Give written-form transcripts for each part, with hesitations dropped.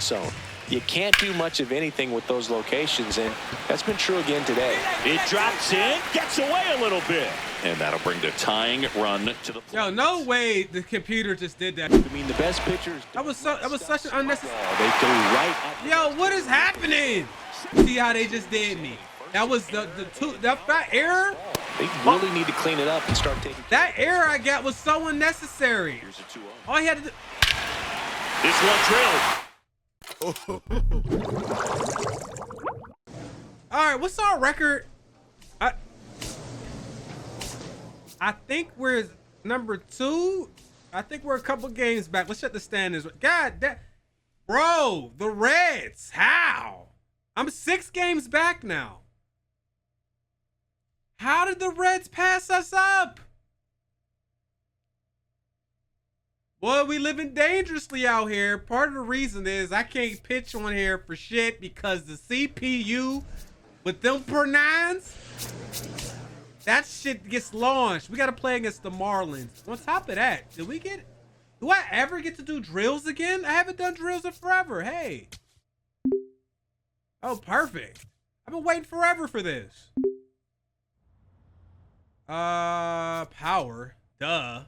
strike zone. You can't do much of anything with those locations, and that's been true again today. It drops in, gets away a little bit, and that'll bring the tying run to the plate. Yo, no way the computer just did that. I mean, the best pitchers. That was such an unnecessary. They threw right at Yo, what is happening? See how they just did me. That was that error. They really need to clean it up and start taking. That error I got was so unnecessary. Here's a 2-0. All he had to do. This one drilled. All right, what's our record? I think we're number 2. I think we're a couple games back. Let's check the standings. God, bro, the Reds. How? I'm 6 games back now. How did the Reds pass us up? Boy, we living dangerously out here. Part of the reason is I can't pitch on here for shit because the CPU with them per 9s, that shit gets launched. We got to play against the Marlins. On top of that, do I ever get to do drills again? I haven't done drills in forever. Hey. Oh, perfect. I've been waiting forever for this. Power. Duh.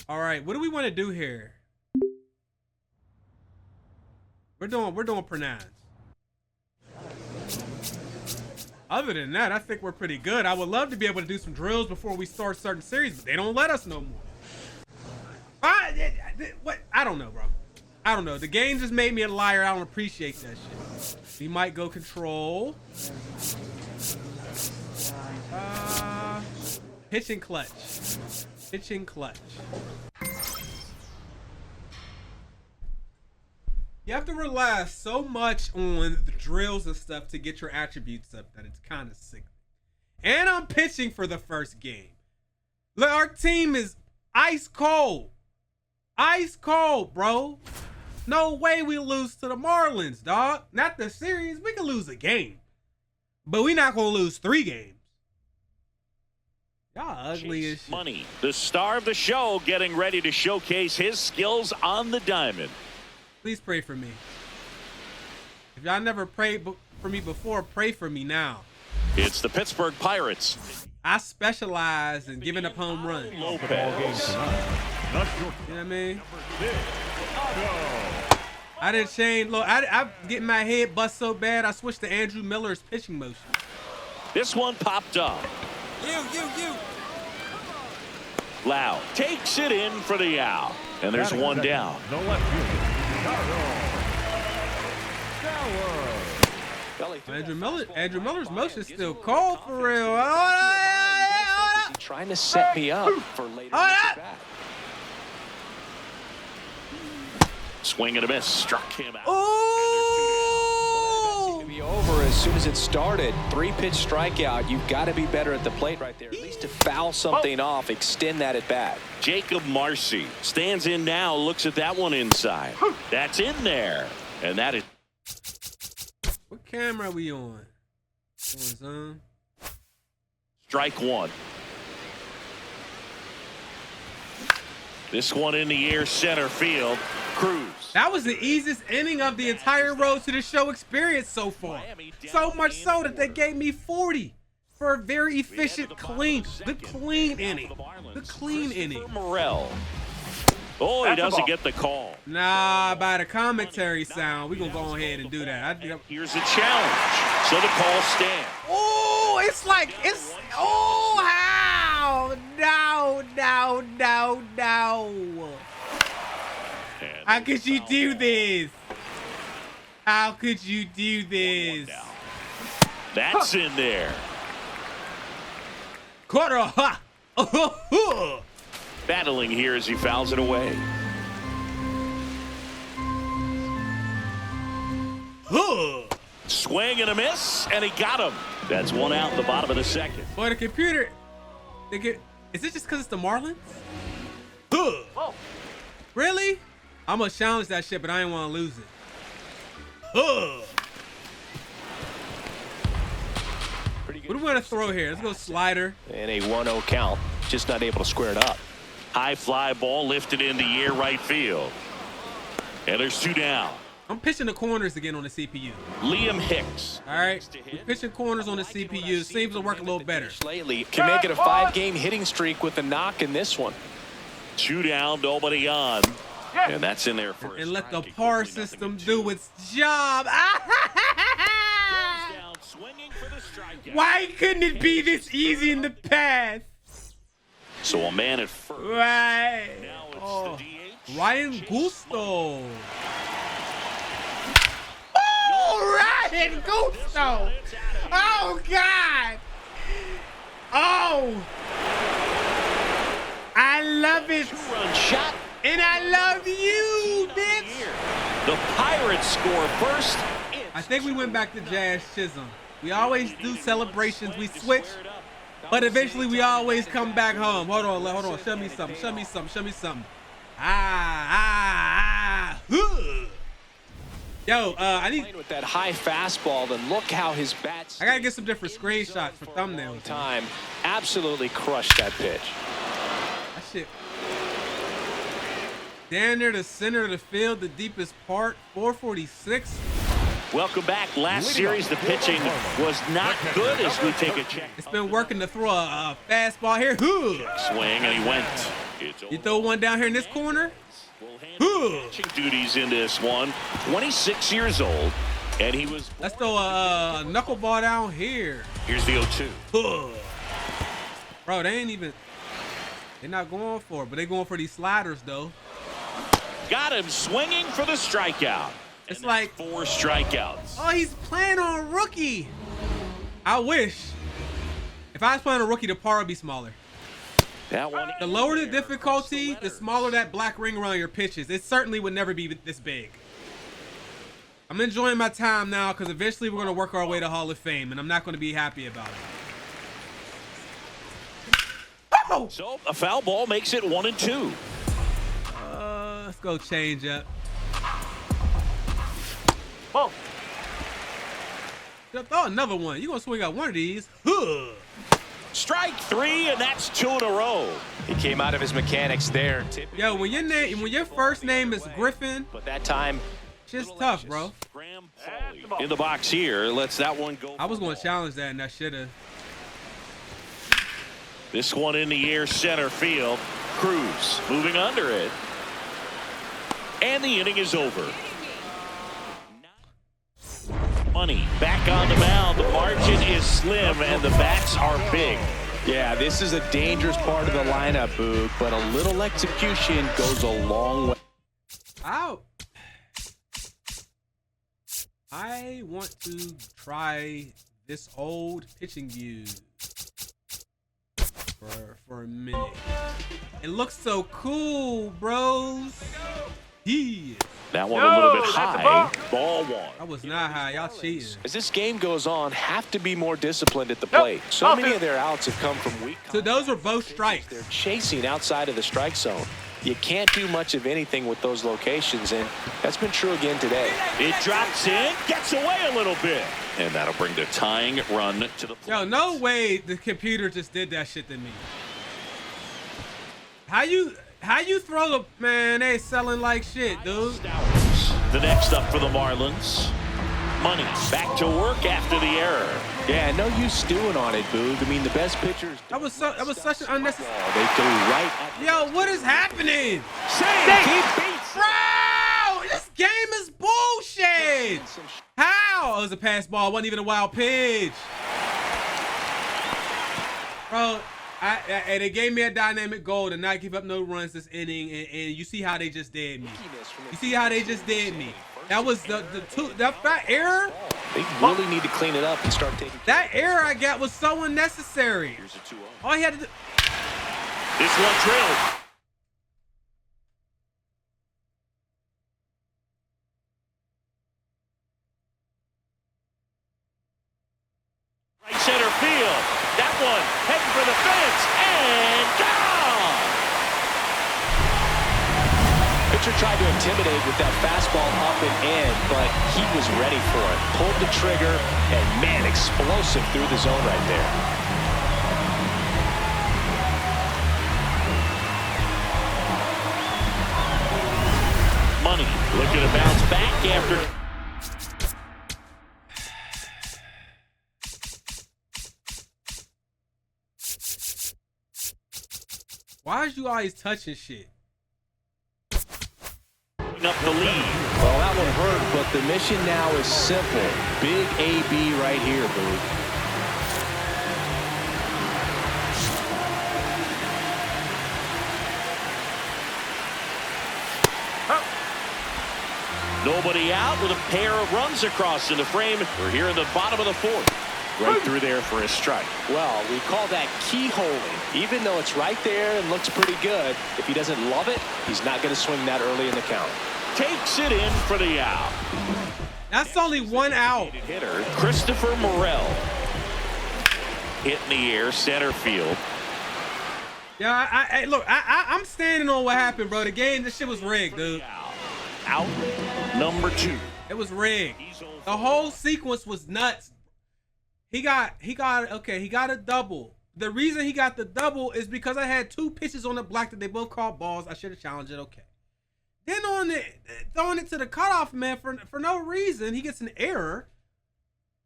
All right, what do we want to do here? We're doing per 9s. Other than that, I think we're pretty good. I would love to be able to do some drills before we start certain series, but they don't let us no more. What? I don't know, bro. I don't know. The game just made me a liar. I don't appreciate that shit. We might go control. Pitching clutch. Pitching clutch. You have to rely so much on the drills and stuff to get your attributes up that it's kind of sick. And I'm pitching for the first game. Look, our team is ice cold. Ice cold, bro. No way we lose to the Marlins, dog. Not the series. We can lose a game. But we're not going to lose 3 games. Y'all ugly as shit. Money, the star of the show, getting ready to showcase his skills on the diamond. Please pray for me. If y'all never prayed for me before, pray for me now. It's the Pittsburgh Pirates. I specialize in giving up home runs. Lopez. You know what I mean? I didn't change. Look, I'm getting my head bust so bad, I switched to Andrew Miller's pitching motion. This one popped up. You. Lau takes it in for the out. And there's one down. No left field. Andrew Miller's motion's still cold for real. He's trying to set me up for later. Back. Swing and a miss. Struck him out. To be over as soon as it started. 3-pitch strikeout. You've got to be better at the plate right there. At least to foul something off, extend that at bat. Jacob Marcy stands in now, looks at that one inside. That's in there. And that is. What camera are we on? Zone. Strike 1. This one in the air, center field. Cruz. That was the easiest inning of the entire Road to the Show experience so far. So much so that they gave me 40 for a very efficient, clean inning. The clean inning. Morel. Oh, he doesn't get the call. Nah, by the commentary sound, we're going to go ahead and do that. Here's a challenge. So the call stands. Oh, oh, how? No. How could you do this? How could you do this? That's in there. Quarter. Battling here as he fouls it away. Swing and a miss, and he got him. That's one out in the bottom of the second. Boy, the computer. Is it just because it's the Marlins? Really? I'm going to challenge that shit, but I ain't want to lose it. What do we want to throw here? Let's go slider. And a 1-0 count. Just not able to square it up. High fly ball lifted in the air right field. And there's 2 down. I'm pitching the corners again on the CPU. Liam Hicks. All right, we're pitching corners on the CPU. Seems to work a little better. Lately, can make it a 5-game hitting streak with a knock in this one. 2 down, nobody on. And that's in there for a And let the strike. PAR Quickly, system 0-2. do its job. Down, swinging for the strikeout. Why couldn't it be this easy in the past? So a man at first. Right. Now it's Oh, the DH. Ryan Gusto. Oh, Ryan Gusto. Oh, God. Oh. I love it. 2-run shot. And I love you, bitch. The Pirates score first. I think we went back to Jazz Chisholm. We always do celebrations. We switch. But eventually we always come back home. Hold on. Show me something. Yo, I need. With that high fastball, then look how his bats. I gotta get some different screenshots for thumbnails. Time absolutely crushed that pitch. That shit. Down near the center of the field, the deepest part, 446. Welcome back. Last series, the pitching was not good as we take a check. It's been working to throw a fastball here. Swing, and he went. You throw one down here in this corner. Pitching duties in this one. 26 years old, and he was. Let's throw a knuckleball down here. Here's the 0-2. Bro, they ain't even. They're not going for it, but they're going for these sliders though. Got him swinging for the strikeout. It's And like 4 strikeouts. Oh, he's playing on rookie. I wish. If I was playing a rookie, the par would be smaller. That one. The lower the difficulty, the smaller that black ring around your pitches. It certainly would never be this big. I'm enjoying my time now because eventually we're going to work our way to Hall of Fame, and I'm not going to be happy about it. Oh! So a foul ball makes it 1-2. Let's go change up. Oh. Throw another one. You're going to swing out one of these. Strike 3, and that's 2 in a row. He came out of his mechanics there. Yo, when your first name is Griffin, But that time, just tough, bro. Graham Pauly in the box here. Lets that one go. I was going to challenge that, and I should have. This one in the air, center field. Cruz moving under it. And the inning is over. Money back on the mound. The margin is slim, and the bats are big. yeah, this is a dangerous part of the lineup, Boog, but a little execution goes a long way. Out. I want to try this old pitching view for a minute. It looks so cool, bros. That one a little bit high. Ball 1. I was not high. Y'all cheating. As this game goes on, have to be more disciplined at the plate. So many of their outs have come from weak. So those were both strikes. They're chasing outside of the strike zone. You can't do much of anything with those locations, and that's been true again today. It drops in, gets away a little bit. And that'll bring the tying run to the plate. Yo, no way the computer just did that shit to me. How you throw the man? They selling like shit, dude. The next up for the Marlins. Money back to work after the error. Yeah, no use stewing on it, Boog. I mean, the best pitchers. That was such an unnecessary. They go right at the Yo, what is happening? He beats Bro, this game is bullshit. How? Oh, it was a pass ball. It wasn't even a wild pitch. Bro, and they gave me a dynamic goal to not give up no runs this inning, and you see how they just did me. You see how they just did me. That was that error. They really need to clean it up and start taking. That error I got was so unnecessary. Here's a 2-0. All he had to do. This one drilled. Right center field. That one heading for the fence and gone. Pitcher tried to intimidate with that fastball up and in, but he was ready for it. Pulled the trigger, and man, explosive through the zone right there. money. Looking to bounce back after. Why is you always touching shit? Up the lead. Well, that one hurt, but the mission now is simple. Big AB right here, boo. Nobody out with a pair of runs across in the frame. We're here in the bottom of the fourth. Right through there for a strike. Well, we call that keyholing. Even though it's right there and looks pretty good, if he doesn't love it, he's not going to swing that early in the count. Takes it in for the out. That's only one out. Hitter Christopher Morel. Hit in the air, center field. Yeah, look, I'm standing on what happened, bro. The game, this shit was rigged, dude. Out number 2. It was rigged. The whole sequence was nuts. He got a double. The reason he got the double is because I had 2 pitches on the block that they both called balls. I should have challenged it. Okay. Then throwing it to the cutoff man for no reason, he gets an error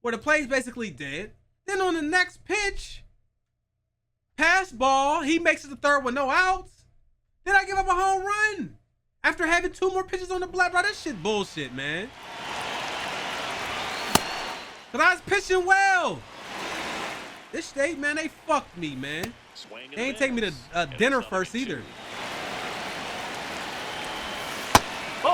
where the play's basically dead. Then on the next pitch, pass ball, he makes it the third with no outs. Then I give up a home run after having 2 more pitches on the block. Bro, that shit bullshit, man. But I was pitching well. This state, man, they fucked me, man. They ain't take me to dinner first either.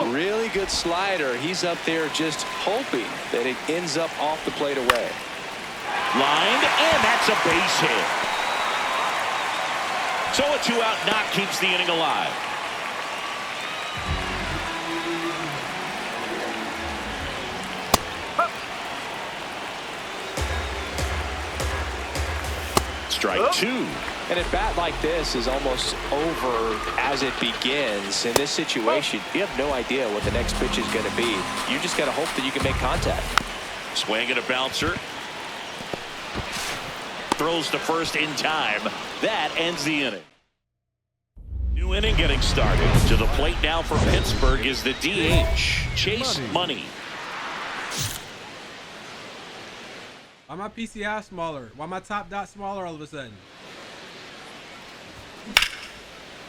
Really good slider. He's up there just hoping that it ends up off the plate away. Lined, and that's a base hit. So a 2-out knock keeps the inning alive. Strike 2. And a bat like this is almost over as it begins. In this situation, you have no idea what the next pitch is going to be. You just got to hope that you can make contact. Swing and a bouncer. Throws to first in time. That ends the inning. New inning getting started. To the plate now for Pittsburgh is the DH, Chase Money. Why my PCI smaller? Why my top dot smaller all of a sudden?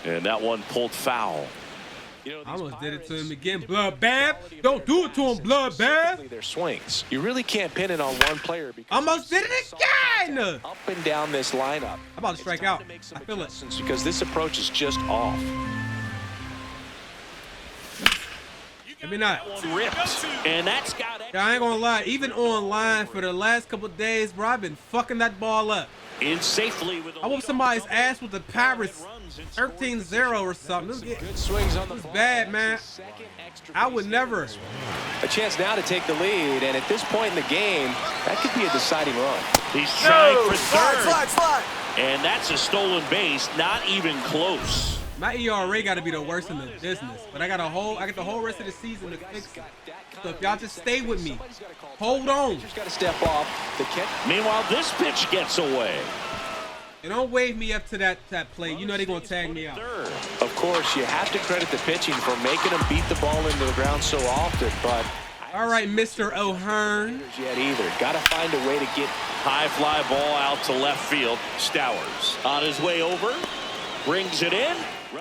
And that one pulled foul. You know, I almost did it to him again. Bloodbath. Don't do it to him, Bloodbath. Their swings. You really can't pin it on one player. Because Almost did it again. up and down this lineup. I'm about to strike out. I feel it. Because this approach is just off. Maybe not. Ripped. And that's got it. Yeah, I ain't gonna lie. Even online for the last couple of days, bro, I've been fucking that ball up. In safely with I whooped somebody's ass with the Pirates 13-0 or something. Good swings on the It was bad, man. I would never. A chance now to take the lead, and at this point in the game, that could be a deciding run. He's trying for third. Slide. And that's a stolen base, not even close. My ERA got to be the worst in the business, but I got the whole rest of the season to fix it. So if y'all just stay with me, hold on. Just got to step off. The catch. Meanwhile, this pitch gets away. And don't wave me up to that play. You know they're gonna tag me out. Third. Of course, you have to credit the pitching for making them beat the ball into the ground so often, but All right, Mr. O'Hearn. yet either. Got to find a way to get. High fly ball out to left field. Stowers on his way over. Brings it in.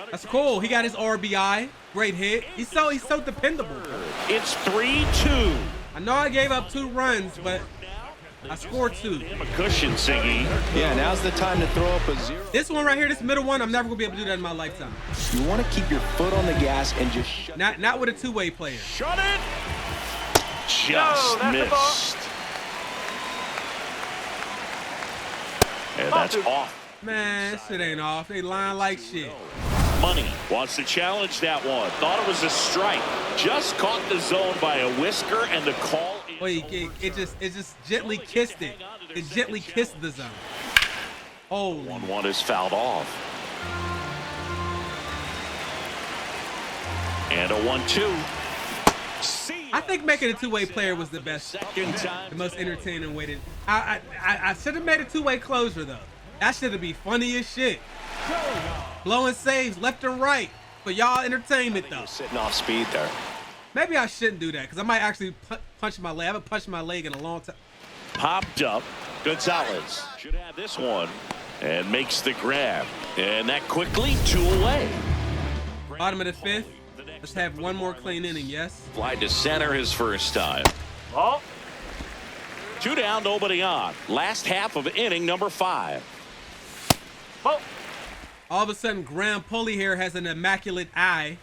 That's cool. He got his RBI. Great hit. He's so dependable. It's 3-2. I know I gave up 2 runs, but I scored 2. A cushion, Siggy. Yeah, now's the time to throw up a 0. This one right here, this middle one, I'm never gonna be able to do that in my lifetime. You want to keep your foot on the gas and just shut. Not with a 2-way player. Shut it. Just missed. And that's off. Man, this shit ain't off. They lying like shit. Money wants to challenge that one. Thought it was a strike. Just caught the zone by a whisker, and the call is. Wait, it just gently kissed it. It gently kissed the zone. Holy. 1-1 is fouled off. And a 1-2. I think making a 2-way player was the best, Second time. the most entertaining way to. I should have made a 2-way closer though. That should be funny as shit. Blowing saves left and right for y'all entertainment though. Sitting off speed there. Maybe I shouldn't do that because I might actually punch my leg. I haven't punched my leg in a long time. Popped up. Gonzalez should have this one and makes the grab. And that quickly 2 away. Bottom of the 5th. Let's have one more clean inning, yes? Fly to center his first time. 2 down, nobody on. Last half of inning number 5. All of a sudden, Graham Pulley here has an immaculate eye.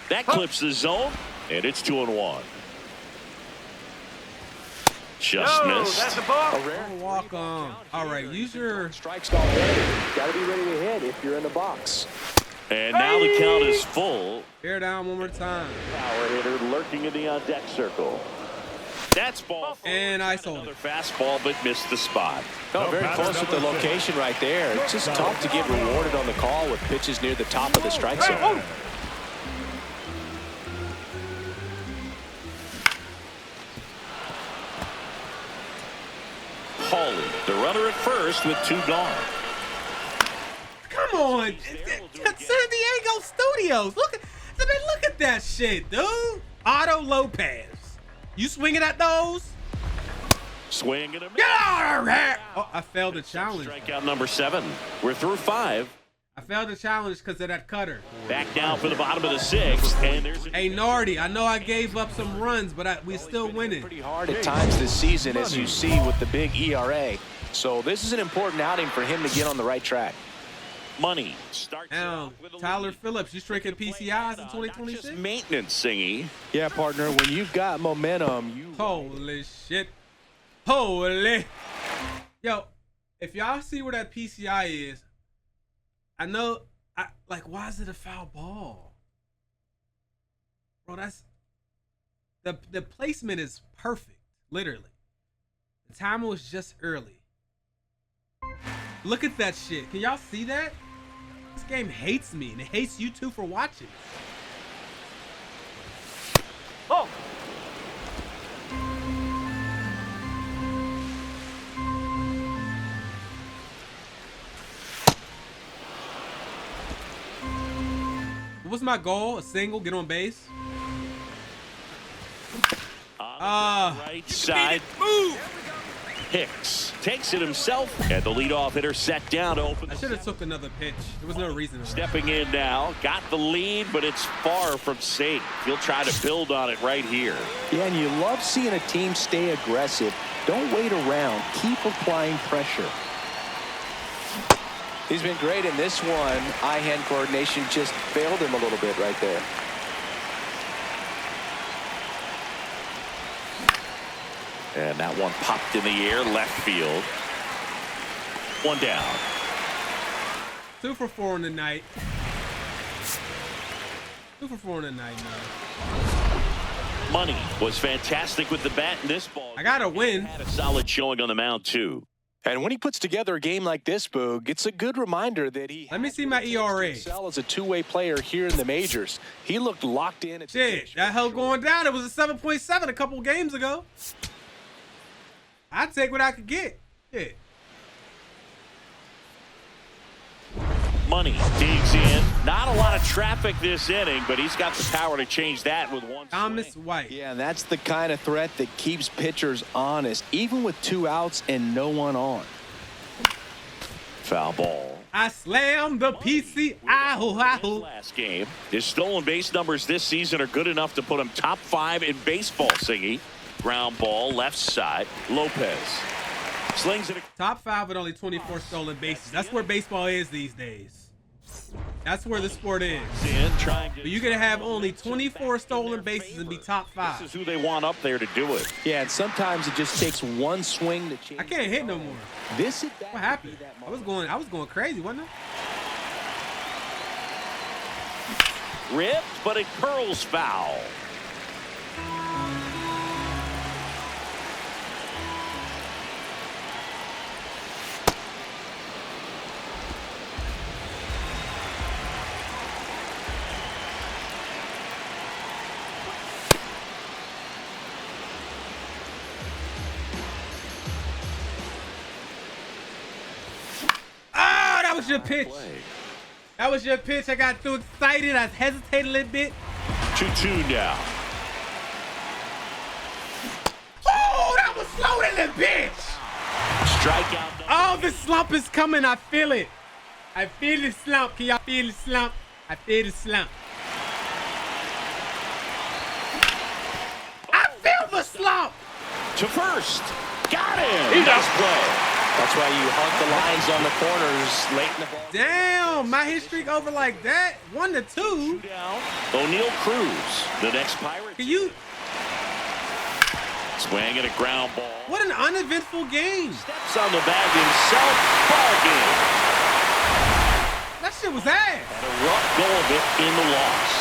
That clips the zone, and it's 2-1. Just missed. That's a ball. Walk on. All right, use your... Strikes already. Got to be ready to hit if you're in the box. And now the count is full. Bear down one more time. Power hitter lurking in the on-deck circle. That's ball. And I sold Another it. fastball, but missed the spot. No, very close with the location right there. It's just tough to get rewarded on the call with pitches near the top of the strike zone. Paulie, the runner at first with 2 gone. Come on. San Diego Studios. Look at that shit, dude. Otto Lopez. You swinging at those? Swing and a miss. Get out of here! Oh, I failed the challenge. Strikeout number 7. We're through 5. I failed the challenge because of that cutter. Back down for the bottom of the 6th, and there's Hey, Nardi, I know I gave up some runs, but we're still winning. Pretty hard at times this season, as you see with the big ERA. So this is an important outing for him to get on the right track. money. Starts Now, Tyler Phillips, you drinking PCIs in 2026? Just maintenance, Singy. Yeah, partner, when you've got momentum, you... Holy shit. Holy. Yo, if y'all see where that PCI is, I know, like, why is it a foul ball? Bro, that's... The placement is perfect, literally. The timer was just early. Look at that shit. Can y'all see that? This game hates me, and it hates you too for watching. Oh! What's my goal? A single, get on base? Right side. Move! Hicks takes it himself, and the leadoff hitter set down to open. I should have took another pitch. There was no reason. Stepping in now, got the lead, but it's far from safe. He'll try to build on it right here. Yeah, and you love seeing a team stay aggressive. Don't wait around. Keep applying pressure. He's been great in this one. Eye-hand coordination just failed him a little bit right there. And that one popped in the air, left field. One down. 2 for 4 in the night. 2 for 4 in the night, man. Money was fantastic with the bat in this ball. I gotta win. Had a solid showing on the mound, too. And when he puts together a game like this, Boog, it's a good reminder that he... Let me see my ERA. ...excel as a two-way player here in the majors. He looked locked in. Shit, that hell going down. It was a 7.7 a couple games ago. I'd take what I could get. Shit. Money digs in. Not a lot of traffic this inning, but he's got the power to change that with one Thomas swing. White. Yeah, and that's the kind of threat that keeps pitchers honest, even with 2 outs and no one on. Foul ball. I slammed the PC. Last game. His stolen base numbers this season are good enough to put him top 5 in baseball, Singy. Ground ball, left side. Lopez slings it. Top 5 with only 24 stolen bases. That's where baseball is these days. That's where the sport is. But you can have only 24 stolen bases and be top 5. This is who they want up there to do it. Yeah, and sometimes it just takes one swing to change. I can't hit no more. This is What happened? I was going crazy, wasn't I? Ripped, but it curls foul. That was your pitch. That was your pitch. I got too excited. I hesitated a little bit. 2-2 now. floating the bitch. Strikeout. Oh, the slump is coming. I feel it. I feel the slump. Can y'all feel the slump? I feel the slump. I feel the slump. To first. Got him. Nice play. That's why you hunt the lines on the corners late in the ball. Damn, my hit streak over like that. 1-2. Down. O'Neal Cruz, the next Pirate. Can you? Swing and a ground ball. What an uneventful game. Steps on the bag himself. Ball game. That shit was ass. And a rough go of it in the loss.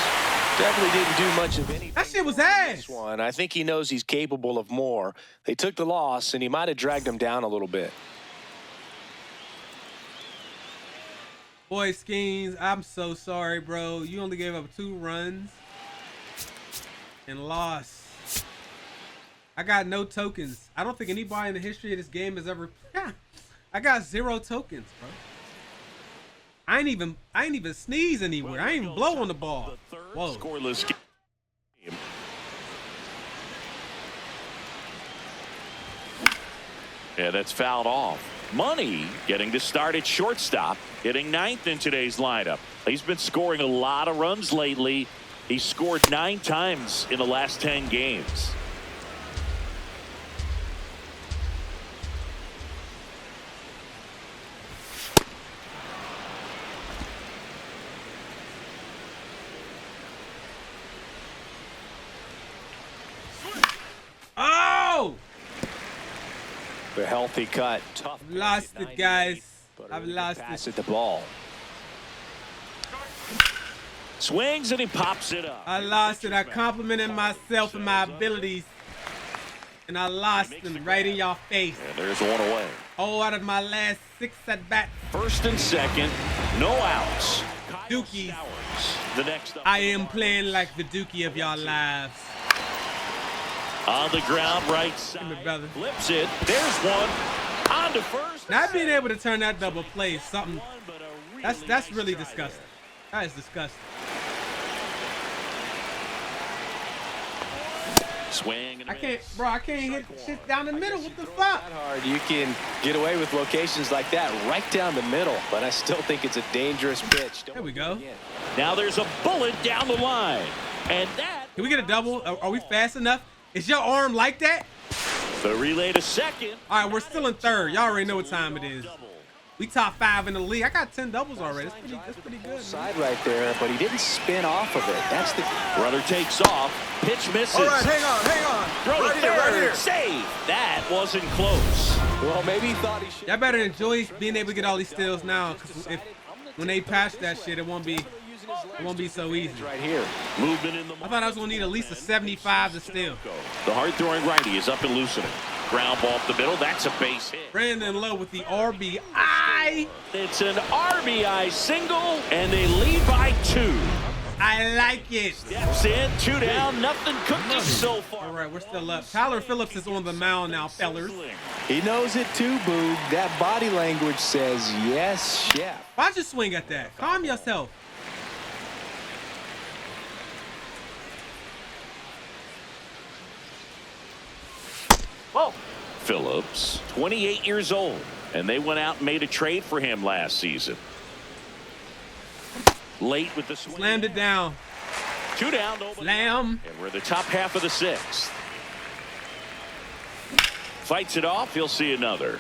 Definitely didn't do much of anything. That shit was in ass. this one. I think he knows he's capable of more. They took the loss, and he might have dragged him down a little bit. Boy, Skeens, I'm so sorry, bro. You only gave up 2 runs and lost. I got no tokens. I don't think anybody in the history of this game has ever. Yeah, I got 0 tokens, bro. I ain't even sneeze anywhere. I ain't even blow on the ball. Whoa. Scoreless game. Yeah, that's fouled off. Money getting to start at shortstop, hitting 9th in today's lineup. He's been scoring a lot of runs lately. He scored 9 times in the last 10 games. Oh! The healthy cut. Tough. I've lost it, guys. But I've early lost pass it. at the ball. Swings and he pops it up. I lost it. I complimented myself and my abilities. And I lost them right in y'all face. And there's one away. Oh, out of my last 6 at-bats. First and second, no outs. Dookie. The next up. I am playing like the Dookie of y'all lives. On the ground, right side. Come here, brother. Flips it. There's one. On to first. Not being able to turn that double play is something. That's really disgusting. That is disgusting. Swing. I can't hit shit down the middle. What the fuck? That hard. You can get away with locations like that right down the middle, but I still think it's a dangerous pitch. There we go. Now there's a bullet down the line. And that. Can we get a double? Are we fast enough? Is your arm like that? The relay to second. All right, we're still in third. Y'all already know what time it is. We top 5 in the league. I got 10 doubles already. That's pretty good, man. Side right there, but he didn't spin off of it. That's the Runner takes off. Pitch misses. All right, hang on. Throw right to here, third. right here. Save. That wasn't close. well, maybe he thought he should. Y'all better enjoy being able to get all these steals now, because when they patch that shit, it won't be so easy. Right here. Movement in the. I thought I was gonna need at least a 75 to steal. The hard-throwing righty is up and loosening. Ground ball up the middle. That's a base hit. Brandon Lowe with the RBI. It's an RBI single, and they lead by 2. I like it. Steps in, 2 down, nothing cooking so far. All right, we're still up. Tyler Phillips is on the mound now, fellers. He knows it too, Boog. That body language says yes, chef. Why'd you swing at that? Calm yourself. Whoa. Phillips, 28 years old, and they went out and made a trade for him last season. Late with the swing. Slammed it down. 2 down. Nobody. Slam. And we're in the top half of the 6th. Fights it off. He'll see another.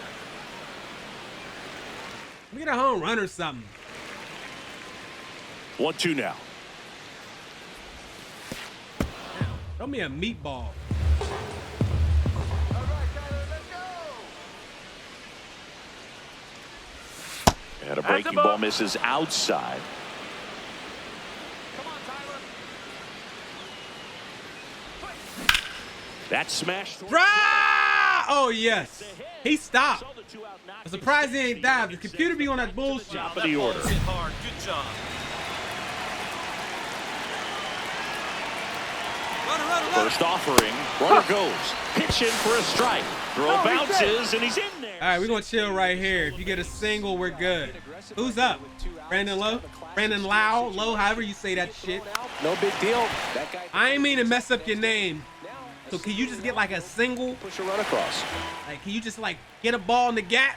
We get a home run or something. 1-2 now. Throw me a meatball. And a breaking ball misses outside. Come on, Tyler. That smash. Drive! Oh, yes. He stopped. I'm surprised he ain't dived. The computer be on that bullshit. Top of the order. Hit hard. Good job. First offering. Runner goes. Pitch in for a strike. Throw bounces, and he's in there. All right, we're going to chill right here. If you get a single, we're good. Who's up? Brandon Lowe? Brandon Lau? Lowe, however you say that shit. No big deal. That guy. I ain't mean to mess up your name. So can you just get like a single? Push a run across. Like, can you just like get a ball in the gap?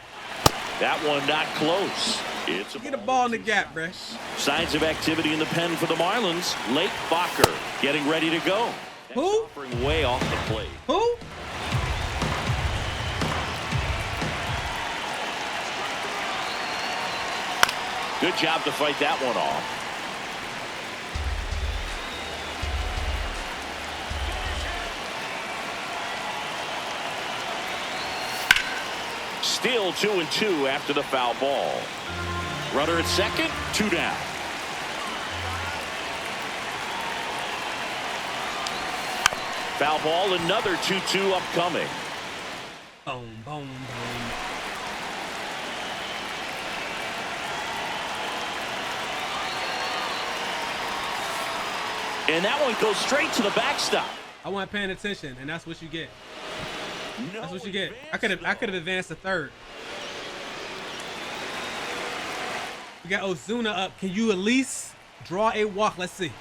That one not close. It's Get a ball in the gap, bruh. Signs of activity in the pen for the Marlins. Lake Bacher getting ready to go. Who? Offering way off the plate. Who? Good job to fight that one off. Still 2-2 after the foul ball. Runner at second, 2 down. Foul ball, another 2-2 upcoming. Boom, boom, boom. And that one goes straight to the backstop. I wasn't paying attention, and that's what you get. That's what you get. I could have advanced to third. We got Ozuna up. Can you at least draw a walk? Let's see.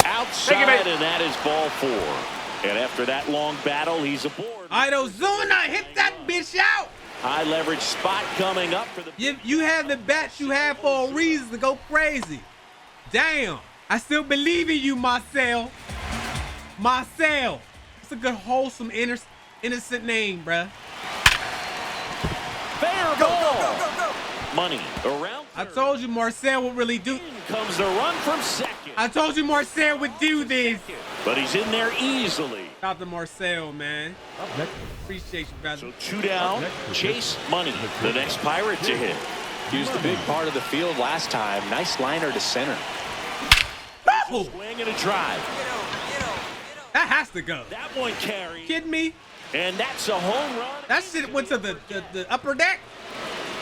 Outside, and that is ball 4. And after that long battle, he's aboard. All right, Ozuna, hit that bitch out. High leverage spot coming up for the. You have the bats you have for a reason to go crazy. Damn. I still believe in you, Marcel. Marcel. It's a good, wholesome, innocent name, bruh. Fair ball. Money around. I told you Marcel would really do. In comes the run from second. I told you Marcel would do this. But he's in there easily. Shout out to Marcel, man. Appreciate you, brother. So 2 down. Chase Money, the next Pirate to hit. He was the big part of the field last time. Nice liner to center. Oh, Swing and a drive. that has to go. That one carried. Kidding me? And that's a home run. That shit went to the upper deck.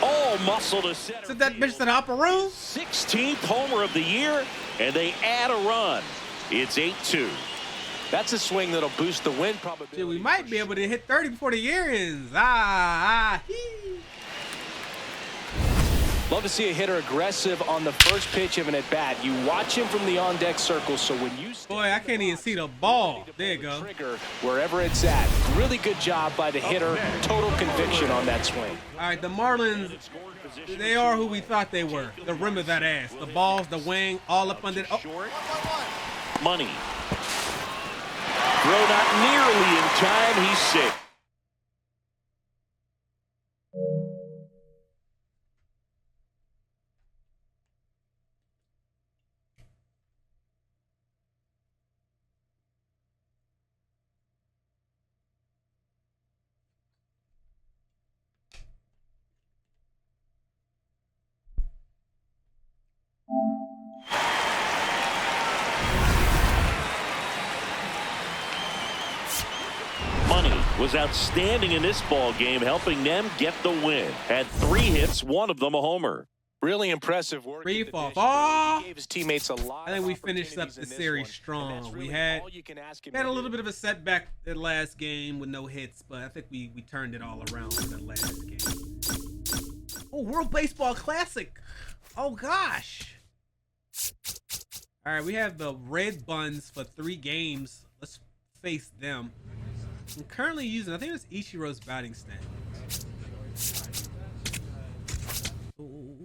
All muscle to center. Sent that bitch to the upper room. 16th homer of the year, and they add a run. It's 8-2. That's a swing that'll boost the win probability. Shit, we might be able to hit 30 before the year ends. Hee. Love to see a hitter aggressive on the first pitch of an at-bat. You watch him from the on-deck circle, so when you... Boy, I can't even see the ball. There you go. Trigger wherever it's at. Really good job by the hitter. Total conviction on that swing. All right, the Marlins, they are who we thought they were. The rim of that ass. The balls, the wing, all up under... Oh. Money. Throw not nearly in time. He's sick. Money was outstanding in this ball game, helping them get the win. Had 3 hits, one of them a homer. Really impressive work. Free at the fall dish. ball. He gave his teammates a lot. I think of we finished up opportunities the in this series one, and strong. that's We really had all you can ask him a to little do. bit of a setback that last game with no hits, but I think we turned it all around for that last game. Oh, World Baseball Classic. Oh, gosh. All right, we have the Red Buns for 3 games. Let's face them. I'm currently using, I think it's Ichiro's batting stand. Ooh.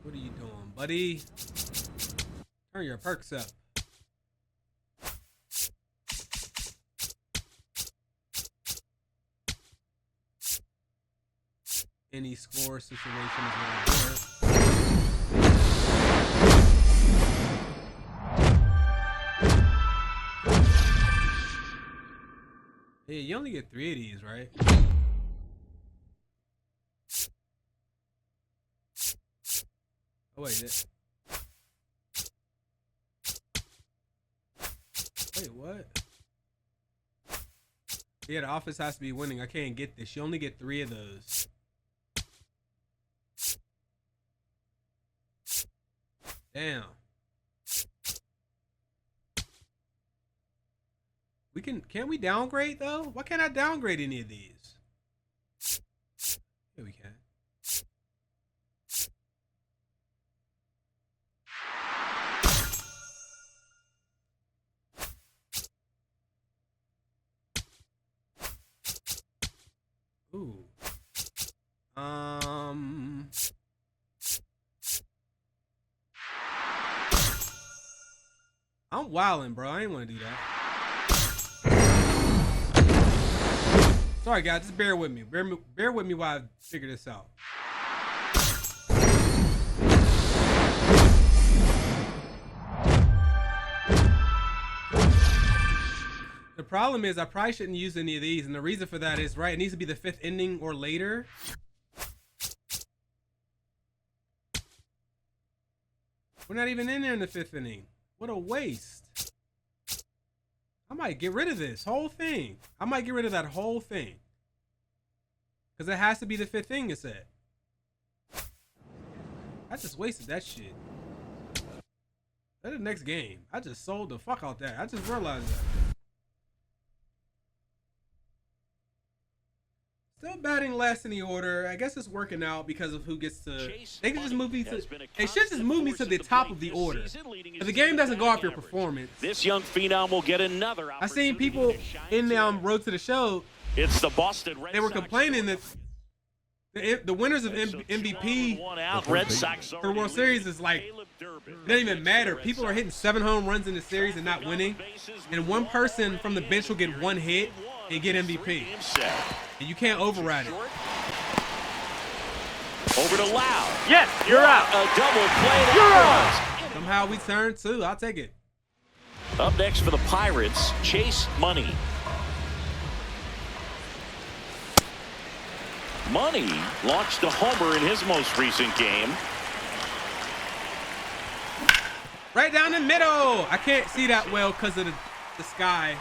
What are you doing, buddy? Turn your perks up. Any score situation is gonna work. Hey, you only get 3 of these, right? Oh, wait. Wait, what? Yeah, the office has to be winning. I can't get this. You only get 3 of those. Damn. Can we downgrade though? Why can't I downgrade any of these? Here we can. Ooh. I'm wildin', bro. I ain't want to do that. Sorry, guys. Just bear with me. Bear with me while I figure this out. The problem is I probably shouldn't use any of these, and the reason for that is, right, it needs to be the 5th inning or later. We're not even in there in the 5th inning. What a waste. I might get rid of this whole thing. I might get rid of that whole thing. Because it has to be the 5th inning, it said. I just wasted that shit. That's the next game. I just sold the fuck out that. I just realized that. Still batting last in the order. I guess it's working out because of who gets to. They can just move me to. They should just move me to the top of the order. If the game doesn't go off your performance, this young phenom will get another. I seen people in the Road to the Show. It's the Boston Red They were Sox complaining that the winners of MVP Red Sox for the World Series is like it doesn't even matter. People are hitting 7 home runs in the series and not winning, and one person from the bench will get 1 hit and get MVP. And you can't override it. Over to Lau. Yes, you're out. A double play. You're out. Somehow we turn 2. I'll take it. Up next for the Pirates, Chase Money. Money launched a homer in his most recent game. Right down the middle. I can't see that well because of the sky.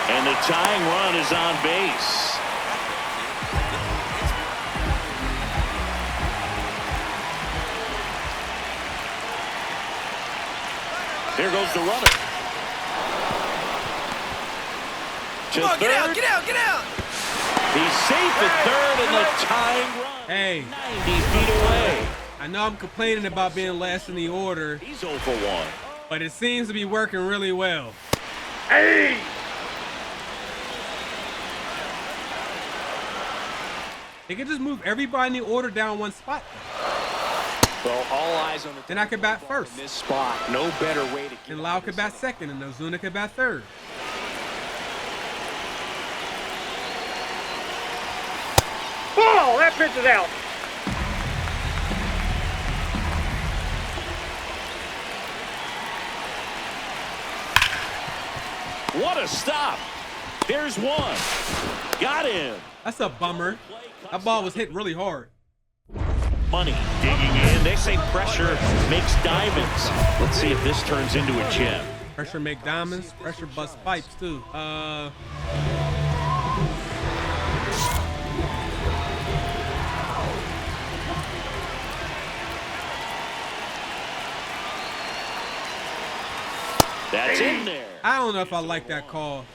And the tying run is on base. There goes the runner. Come on, get out, get out, get out. He's safe at third in the tying run. Hey. 90 feet away. I know I'm complaining about being last in the order, He's 0 for 1. but it seems to be working really well. Hey. They can just move everybody in the order down 1 spot. Well, all eyes on the. Then I could bat first. In this spot, no better way to. And Lau could bat second, and Ozuna could bat third. Ball, that pitch is out. What a stop. There's 1. Got him. That's a bummer. That ball was hit really hard. Money digging in. They say pressure makes diamonds. Let's see if this turns into a gem. Pressure make diamonds. Pressure bust pipes too. That's in there. I don't know if I like that call.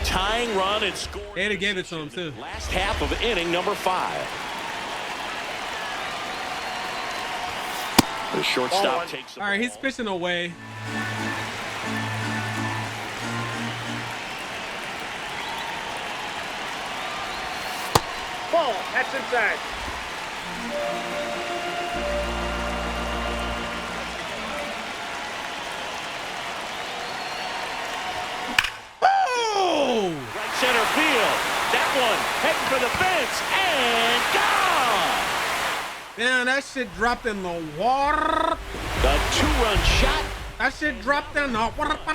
Tying run and score. They'd have gave it to him too. Last half of inning number 5. The shortstop takes. All right, he's pitching away. Ball, that's inside. Oh! Right center field. That one heading for the fence and gone. Man, that shit dropped in the water. The 2-run shot. That shit dropped in the water. The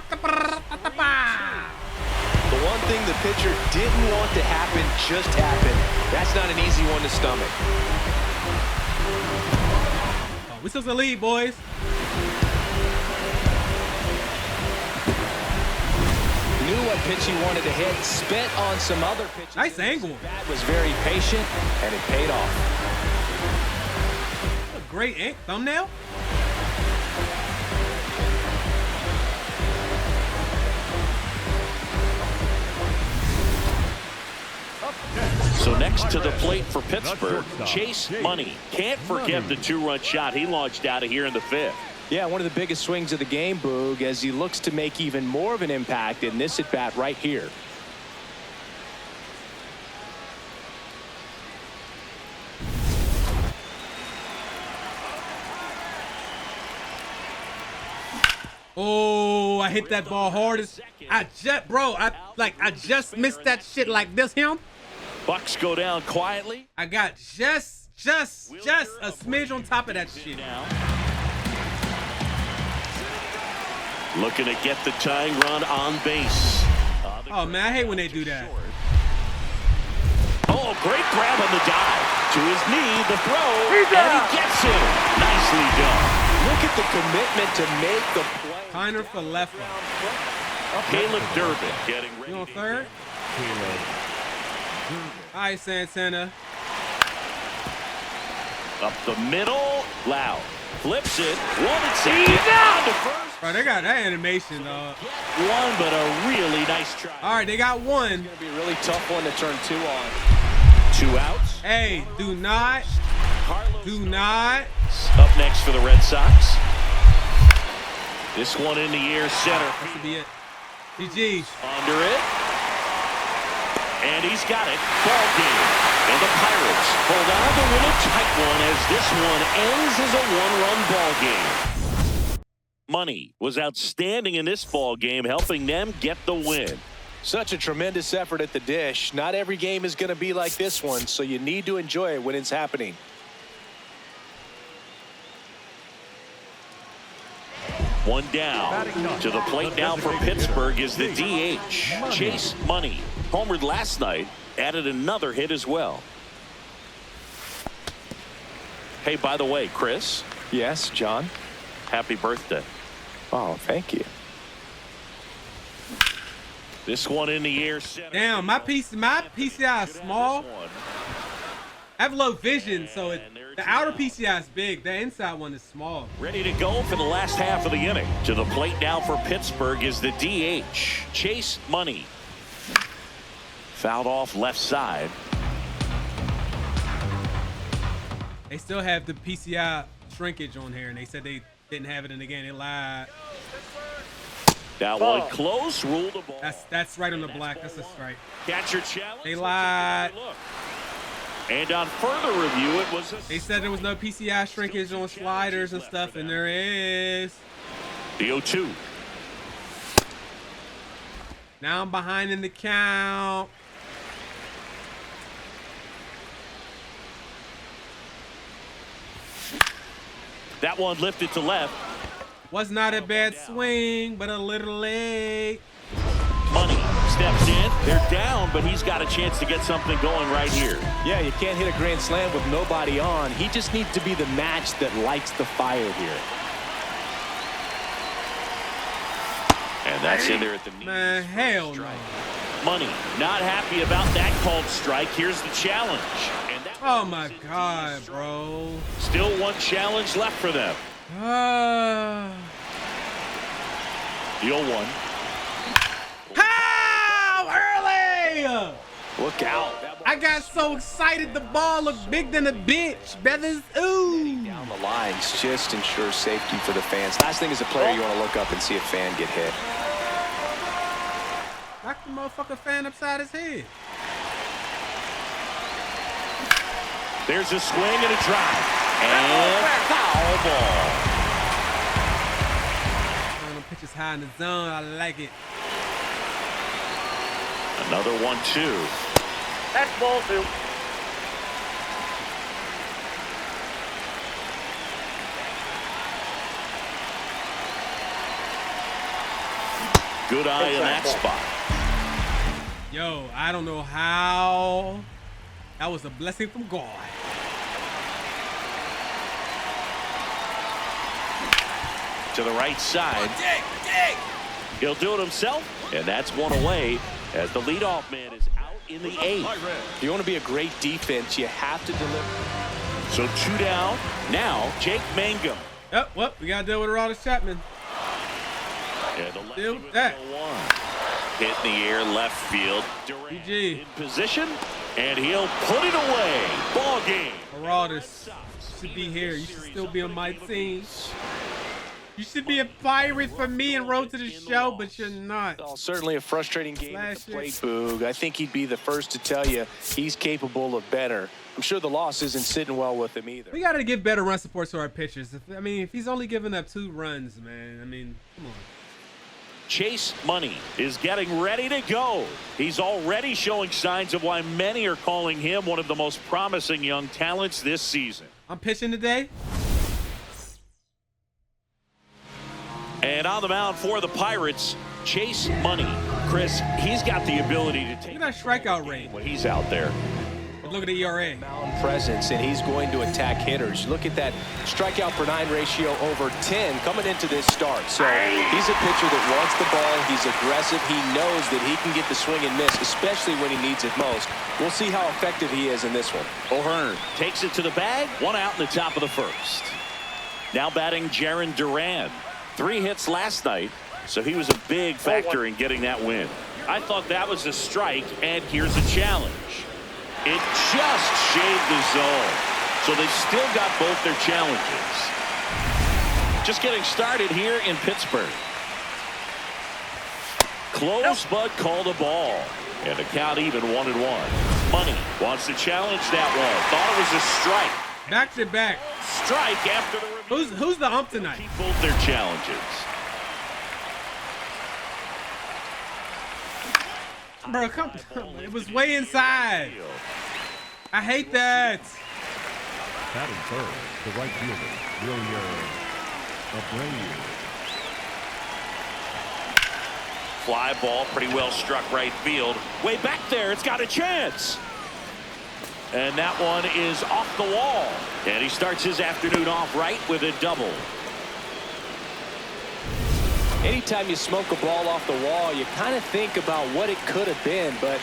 one thing the pitcher didn't want to happen just happened. That's not an easy one to stomach. Oh, we still in the lead, boys. Knew what pitch he wanted to hit. Spent on some other pitches. Nice angle. Bat was very patient, and it paid off. Great thumbnail. So next to the plate for Pittsburgh, Chase Money. Can't forget the 2-run shot he launched out of here in the 5th. Yeah, one of the biggest swings of the game, Boog, as he looks to make even more of an impact in this at-bat right here. Oh, I hit that ball hard as I just missed that shit like this, him. Bucks go down quietly. I got just a smidge on top of that shit. Looking to get the tying run on base. Oh man, I hate when they do that. Oh, great grab on the dive. To his knee, the throw, and he gets it. Nicely done. Look at the commitment to make the play. Kiner for left. Caleb Durbin getting ready. You on third? All right, Santana. Up the middle, Loud. Flips it. 1 and 2. On to first. Bro, they got that animation, dog. One, but a really nice try. All right, they got one. It's going to be a really tough one to turn 2 on. 2 outs. Hey, do not. Up next for the Red Sox. This one in the air center. That should be it. GG. Under it. And he's got it. Ball game. And the Pirates hold on to win a tight one as this one ends as a 1-run ball game. Money was outstanding in this ball game, helping them get the win. Such a tremendous effort at the dish. Not every game is going to be like this one, so you need to enjoy it when it's happening. One down. To the plate now for Pittsburgh is the DH. Chase Money. Homered last night. Added another hit as well. Hey, by the way, Chris. Yes, John. Happy birthday. Oh, thank you. This one in the air center. Damn, my PCI is small. I have low vision, so the outer PCI is big. The inside one is small. Ready to go for the last half of the inning. To the plate now for Pittsburgh is the DH. Chase Money. Fouled off left side. They still have the PCI shrinkage on here, and they said they didn't have it in the game. They lied. That one close. Ruled the ball. That's right on the black. That's a strike. Catcher challenge. They lied. And on further review, it was they said there was no PCI shrinkage on sliders and stuff, and there is. The 0-2. Now I'm behind in the count. That one lifted to left. Was not a bad swing, but a little late. Money steps in. They're down, but he's got a chance to get something going right here. Yeah, you can't hit a grand slam with nobody on. He just needs to be the match that lights the fire here. And that's in there at the knee. Man, hell no. Money not happy about that called strike. Here's the challenge. And that Oh my God, bro. still one challenge left for them. The 0-1. How early? Look out. I got so excited the ball looked big than a bitch. Brothers, ooh. Down the lines just ensures safety for the fans. Last thing as a player, you want to look up and see a fan get hit. Knock the motherfucker fan upside his head. There's a swing and a drive. And foul ball. Pitches high in the zone. I like it. Another 1-2. That's ball 2. Good eye in that spot. Yo, I don't know how. That was a blessing from God. To the right side. He'll do it himself, and that's one away as the leadoff man is out in the 8th. If you want to be a great defense, you have to deliver. So 2 down. Now Jake Mangum. Yep, well, we got to deal with Aroldis Chapman. Yeah, the Deal lefty with with that. 1. Hit in the air, left field. Durant GG. in position. And he'll put it away. Ball game. Aroldis should be here. You should still be on my team. You should be a pirate for me and Road to the Show, but you're not. Well, certainly a frustrating game at the plate, Boog. I think he'd be the first to tell you he's capable of better. I'm sure the loss isn't sitting well with him either. We got to give better run support to our pitchers. If he's only giving up 2 runs, man, come on. Chase Money is getting ready to go. He's already showing signs of why many are calling him one of the most promising young talents this season. I'm pitching today. And on the mound for the Pirates, Chase Money. Chris, he's got the ability to take Look at that strikeout rate when he's out there. But look at the ERA. Mound presence, and he's going to attack hitters. Look at that strikeout per 9 ratio over 10 coming into this start. So he's a pitcher that wants the ball. He's aggressive. He knows that he can get the swing and miss, especially when he needs it most. We'll see how effective he is in this one. O'Hearn takes it to the bag. 1 out in the top of the first. Now batting Jarren Duran. 3 hits last night, so he was a big factor in getting that win. I thought that was a strike, and here's a challenge. It just shaved the zone, so they still got both their challenges. Just getting started here in Pittsburgh. Close, but called a ball. And the count even 1-1. Money wants to challenge that one. Thought it was a strike. Back to back. Strike after the review. Who's the ump tonight? Keep both their challenges. Bro, come on. It was way inside. I hate that. Batting third, the right fielder, William Abreu. Fly ball, pretty well struck right field. Way back there, it's got a chance. And that one is off the wall. And he starts his afternoon off right with a double. Anytime you smoke a ball off the wall, you kind of think about what it could have been, but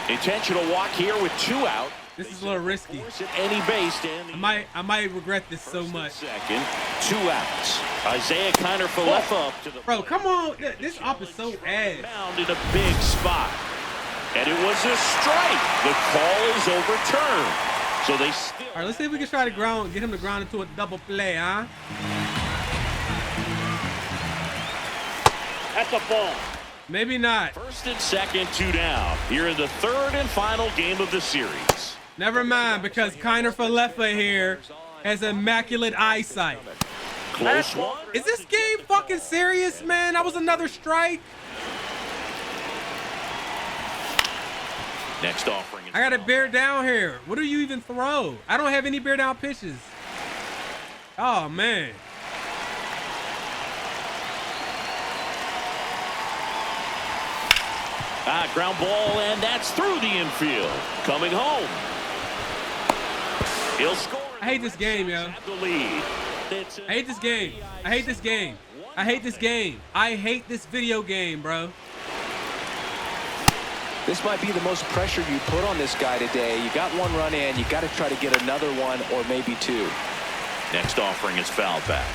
intentional walk here with 2 out. This is a little risky. At any base, I might regret this so much. Second, 2 outs. Isaiah Kiner-Falefa up to the Bro, come on. This op is so ass. Found in a big spot. And it was a strike. The call is overturned. So they still. All right, let's see if we can try to get him to ground into a double play, huh? That's a ball. Maybe not. First and second, 2 down. Here in the 3rd and final game of the series. Never mind, because Kiner-Falefa here has immaculate eyesight. Close one. Is this game fucking serious, man? That was another strike. Next offering. I got to bear down here. What do you even throw? I don't have any bear down pitches. Oh, man. Ground ball, and that's through the infield. Coming home. He'll score. I hate this game, yo. The lead. I hate this game. I hate this game. I hate this game. I hate this video game, bro. this might be the most pressure you put on this guy today. You got 1 run in, you got to try to get another 1 or maybe 2. Next offering is fouled back.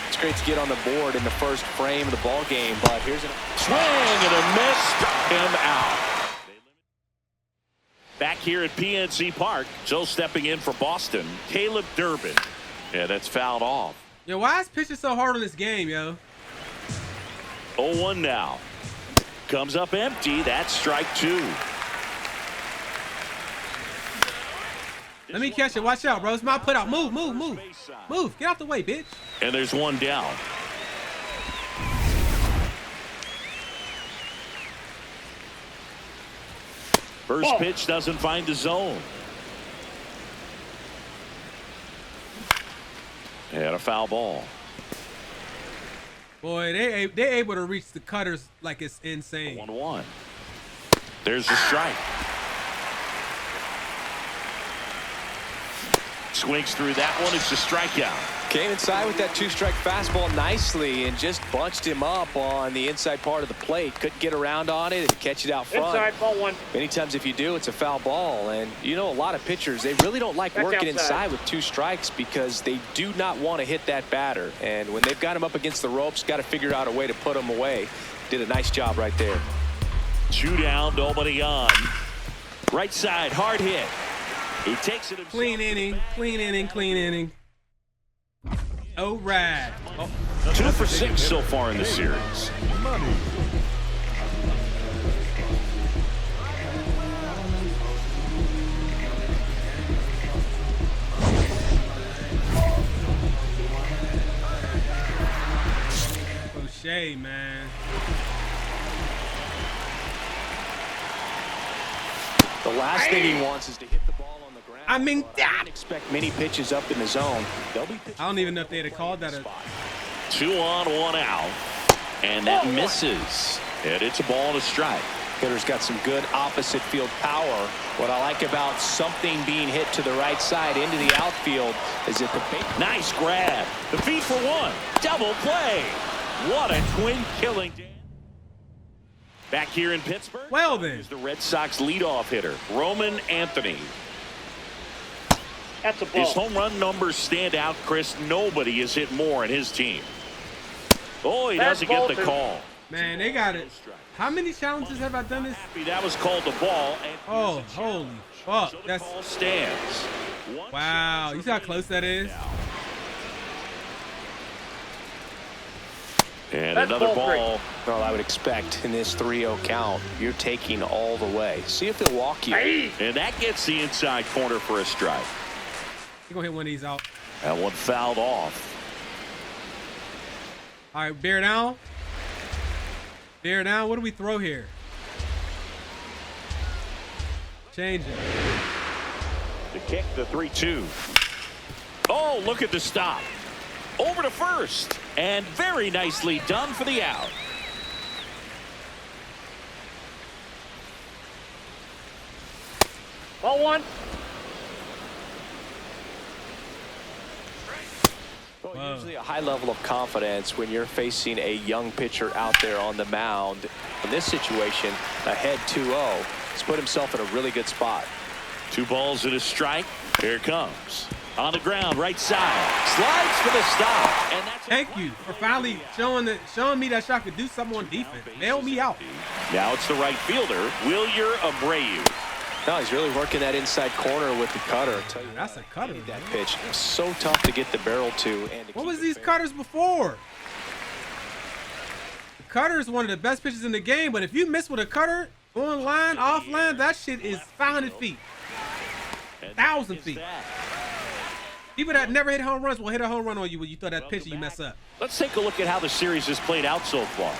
It's great to get on the board in the first frame of the ball game, but here's a swing and a miss. Struck him out. Back here at PNC Park, Joe stepping in for Boston. Caleb Durbin. Yeah, that's fouled off. Yo, why is pitching so hard on this game, yo? 0-1 now. Comes up empty. That's strike 2. Let me catch it. Watch out, bro. It's my put out. Move, move, move. Move. Get out the way, bitch. And there's 1 down. First pitch doesn't find the zone. And a foul ball. Boy, they able to reach the cutters like it's insane. 1-1. There's the strike. Swings through that one. It's a strikeout. Came inside with that 2-strike fastball nicely and just bunched him up on the inside part of the plate. Couldn't get around on it and catch it out front. Inside, ball 1. Many times if you do, it's a foul ball. And you know, a lot of pitchers, they really don't like working inside with 2 strikes because they do not want to hit that batter. And when they've got him up against the ropes, got to figure out a way to put him away. Did a nice job right there. 2 down, nobody on. Right side, hard hit. He takes it himself. Clean inning, clean inning, clean inning. Oh, rad. Oh. 2 for 6 so far in the series. Money. O'Shea, man. The last thing he wants is to hit the ball on the ground. I mean, I didn't expect many pitches up in the zone. They'll be I don't even know if they'd have called that a... 2 on, 1 out. And that misses. And it's a ball and a strike. Hitter's got some good opposite field power. What I like about something being hit to the right side into the outfield is that the... Nice grab. The feed for 1. Double play. What a twin killing. Back here in Pittsburgh. Well, then. Here's the Red Sox leadoff hitter, Roman Anthony. That's a ball. His home run numbers stand out, Chris. Nobody has hit more in his team. Oh, he That's doesn't get the ball, call. Man, they got it. How many challenges have I done this? That was called the ball. And Oh, holy fuck. so the That's... ball stands. Wow. You see how close that is? And That's another ball ball. Well, I would expect in this 3-0 count, you're taking all the way. See if they'll walk you. And that gets the inside corner for a strike. You're going to hit one of these out. That one fouled off. All right, bear down. Bear down. What do we throw here? Change it. The kick, the 3-2. Oh, look at the stop. Over to first. And very nicely done for the out. Ball 1. Well, usually a high level of confidence when you're facing a young pitcher out there on the mound. In this situation, ahead 2-0. He's put himself in a really good spot. 2 balls and a strike. Here it comes. On the ground, right side. Slides for the stop. And that's Thank you for finally showing me that shot could do something on defense. Nail me out. Now it's the right fielder, Wilyer Abreu. No, he's really working that inside corner with the cutter. I'll tell you That's a cutter, that man. pitch. So tough to get the barrel to. And to What keep was it these fair. cutters before? The cutter is one of the best pitches in the game, but if you miss with a cutter, on line, off line, that shit is 500 feet. 1,000 feet. People that never hit home runs will hit a home run on you when you throw that pitch and you mess up. Let's take a look at how the series has played out so far.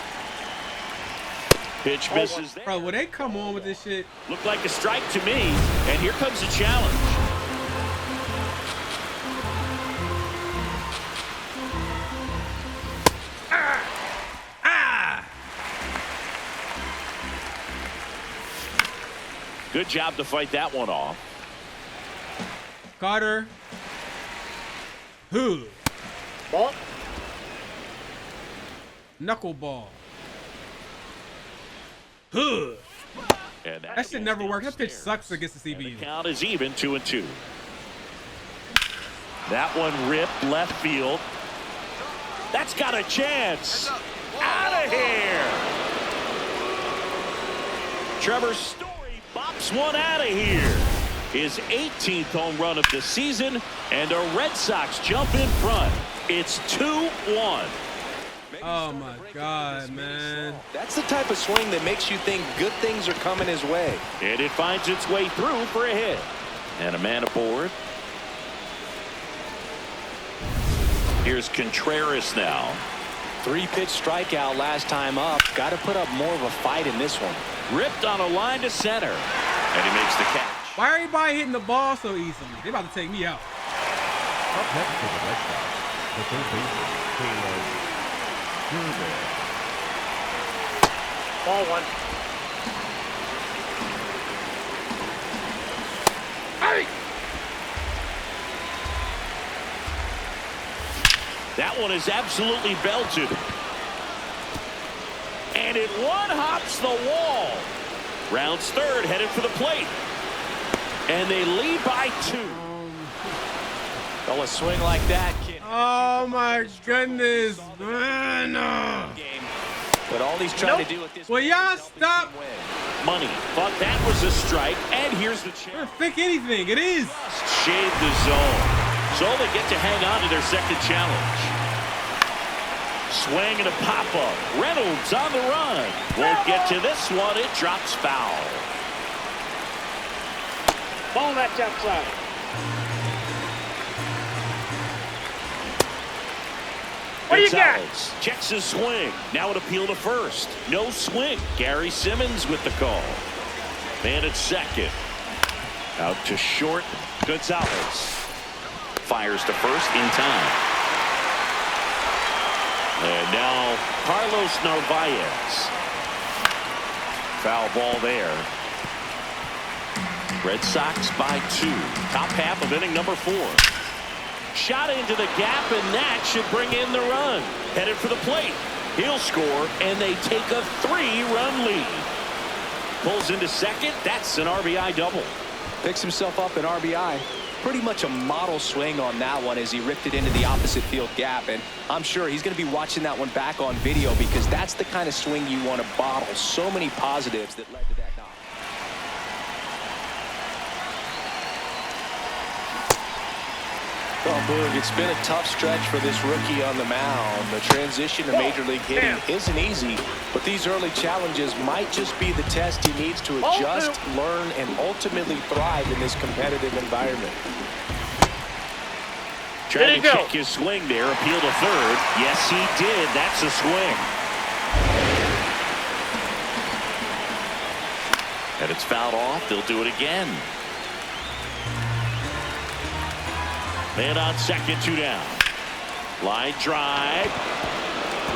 Pitch misses there. Bro, will they come on with this shit? Looked like a strike to me. And here comes the challenge. Good job to fight that one off. Carter. Who? Ball. Knuckleball. Huh. And That shit never worked. That pitch downstairs. sucks against the And the CBU. count is even, 2-2. That one ripped left field. That's got a chance. Out of here. Trevor Story bops one out of here. His 18th home run of the season, and the Red Sox jump in front. It's 2-1. Oh my God, man. That's the type of swing that makes you think good things are coming his way. And it finds its way through for a hit. And a man aboard. Here's Contreras now. 3-pitch strikeout last time up. Got to put up more of a fight in this one. Ripped on a line to center. And he makes the catch. Why are everybody hitting the ball so easily? They about to take me out. Up next for the Red Sox, the third baseman, Taylor Gurley. Ball 1. Hey! That one is absolutely belted. And it one-hops the wall. Rounds third, headed for the plate. And they lead by 2. Oh, a swing like that can Oh my goodness, man. game. But all he's trying to do with this Will y'all is help his stop? team win. Money thought that was a strike, and here's the I chance. don't think anything. It is. Shade the zone. So they get to hang on to their second challenge. Swing and a pop-up. Reynolds on the run. Won't get to this one. It drops foul. Ball that's outside. What do you got? Gonzalez checks his swing. Now an appeal to first. No swing. Gary Simmons with the call. Man at second. Out to short. Gonzalez fires to first in time. And now Carlos Narvaez. Foul ball there. Red Sox by 2. Top half of inning number 4. Shot into the gap, and that should bring in the run. Headed for the plate. He'll score, and they take a 3-run lead. Pulls into second. That's an RBI double. Picks himself up an RBI. Pretty much a model swing on that one as he ripped it into the opposite field gap. And I'm sure he's going to be watching that one back on video because that's the kind of swing you want to bottle. So many positives that led to that knock. Well, Boog, it's been a tough stretch for this rookie on the mound. The transition to Major League hitting isn't easy, but these early challenges might just be the test he needs to adjust, learn, and ultimately thrive in this competitive environment. Trying to check his swing there. Appeal to third. Yes, he did. That's a swing. And it's fouled off. They'll do it again. Man on second, 2 down. Line drive.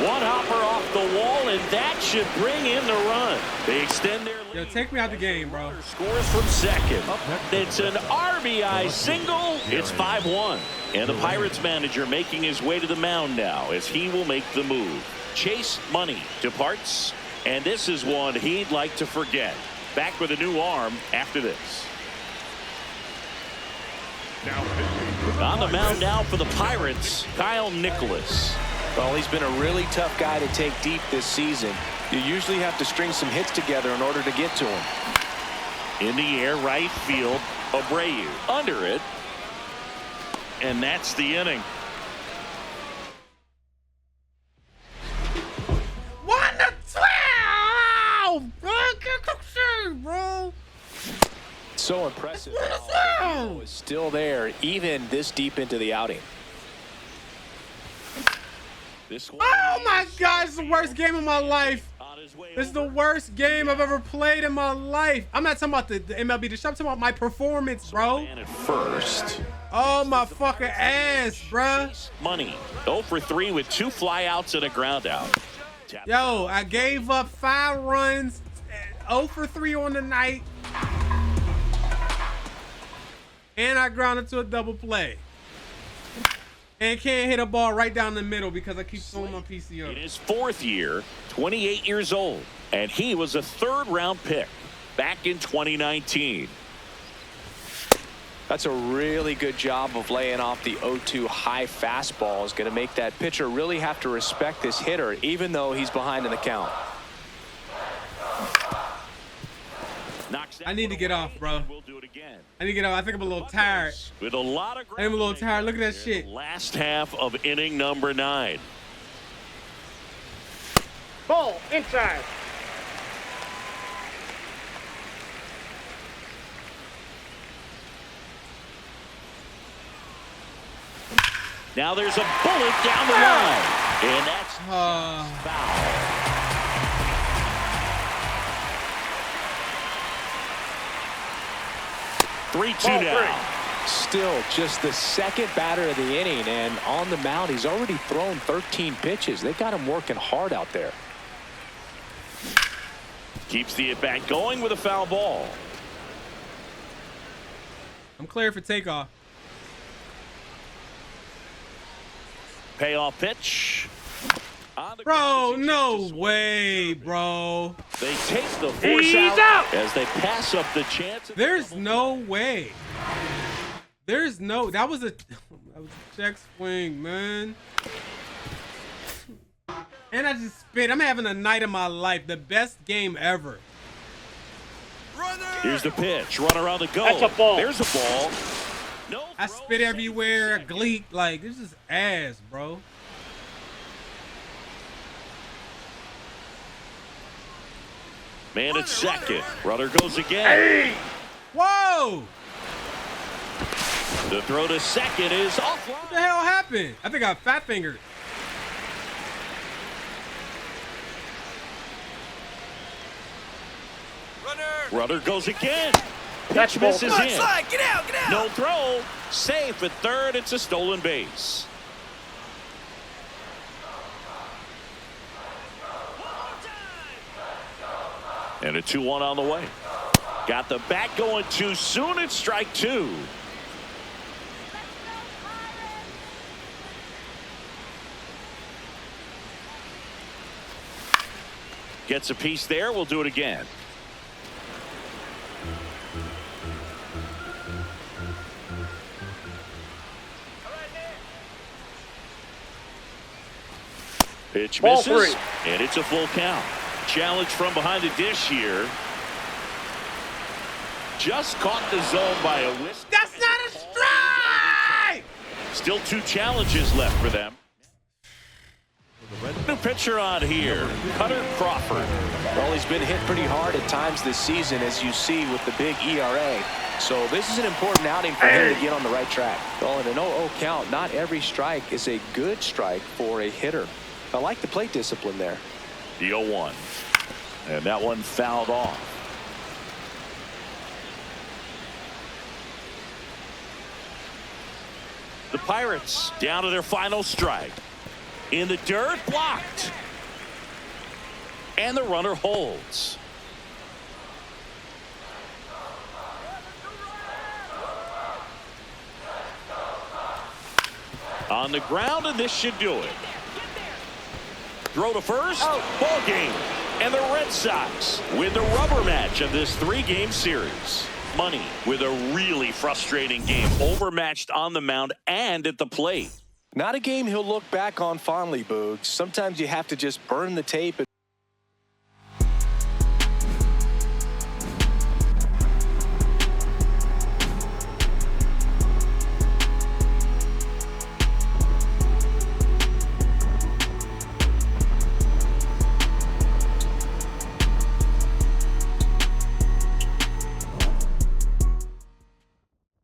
One hopper off the wall, and that should bring in the run. They extend their lead. Yo, take me out the game, bro. Scores from second. It's an RBI single. It's 5-1. And the Pirates manager making his way to the mound now as he will make the move. Chase Money departs, and this is one he'd like to forget. Back with a new arm after this. On the mound now for the Pirates, Kyle Nicholas. Well, he's been a really tough guy to take deep this season. You usually have to string some hits together in order to get to him. In the air, right field, Abreu under it. And that's the inning. 1-12! Bro. So impressive. How is still there even this deep into the outing. Oh my God, it's the worst game of my life. This is the worst game I've ever played in my life. I'm not talking about the MLB The Show. I'm talking about my performance, bro. And at first. Oh my fucking ass, bruh. Money 0 for 3 with 2 flyouts and a ground out. Yo, I gave up 5 runs, 0 for 3 on the night, and I grounded to a double play. And can't hit a ball right down the middle because I keep throwing my PCO. In his 4th year, 28 years old, and he was a 3rd-round pick back in 2019. That's a really good job of laying off the 0-2 high fastball. Is going to make that pitcher really have to respect this hitter, even though he's behind in the count. I need to get off, bro. We'll do it again. I need to get off. I think I'm a little tired. With a lot of I'm a little tired. Look at that shit. Last half of inning number 9. Ball inside. Now there's a bullet down the line, and that's foul. 3-2 now. Still just the second batter of the inning, and on the mound he's already thrown 13 pitches. They got him working hard out there. Keeps the at-bat going with a foul ball. I'm clear for takeoff. Payoff pitch. Bro, no way, bro. They take the force out as they pass up the chance. There's no way. There's no. That was a check swing, man. And I just spit. I'm having a night of my life. The best game ever. Here's the pitch. Runner on the go. That's a ball. There's a ball. No I throw, spit everywhere, second. gleek. Like, this is ass, bro. Man at second. Runner goes again. Whoa! The throw to second is offline. What the hell happened? I think I fat fingered. Runner goes again. That's Pitch ball. misses in. No throw. Safe at third. It's a stolen base. And a 2-1 on the way. Got the bat going too soon. It's strike two. Gets a piece there. We'll do it again. Pitch Ball misses, three. and it's a full count. Challenge from behind the dish here. Just caught the zone by a whisk. That's not a strike! Still two challenges left for them. New pitcher on here, Cutter Crawford. Well, he's been hit pretty hard at times this season, as you see with the big ERA. So this is an important outing for him to get on the right track. Well, in an 0-0 count, not every strike is a good strike for a hitter. I like the plate discipline there. The 0-1. And that one fouled off. The Pirates down to their final strike. In the dirt, blocked. And the runner holds. On the ground, and this should do it. Throw to first. Ball game. And the Red Sox win the rubber match of this three-game series. Money with a really frustrating game. Overmatched on the mound and at the plate. Not a game he'll look back on fondly, Boogs. Sometimes you have to just burn the tape and